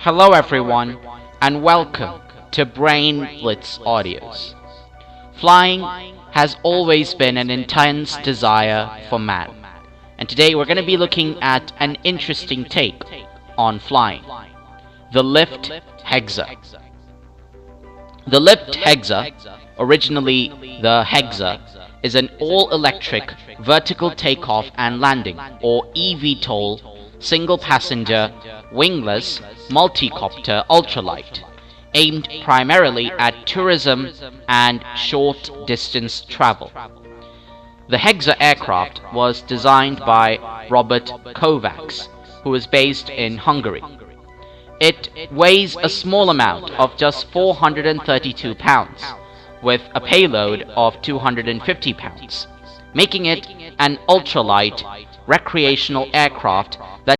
Hello everyone, and welcome to Brain Blitz Audios. Flying has always been an intense desire for man, and today we're going to be looking at an interesting take on flying, the lift HEXA. The lift HEXA, originally the HEXA, is an all-electric vertical takeoff and landing, or eVTOL, single-passenger, wingless, multi-copter ultralight, aimed primarily at tourism and short-distance travel. The HEXA aircraft was designed by Robert Kovacs, who is based in Hungary. It weighs a small amount of just 432 pounds, with a payload of 250 pounds, making it an ultralight recreational aircraft that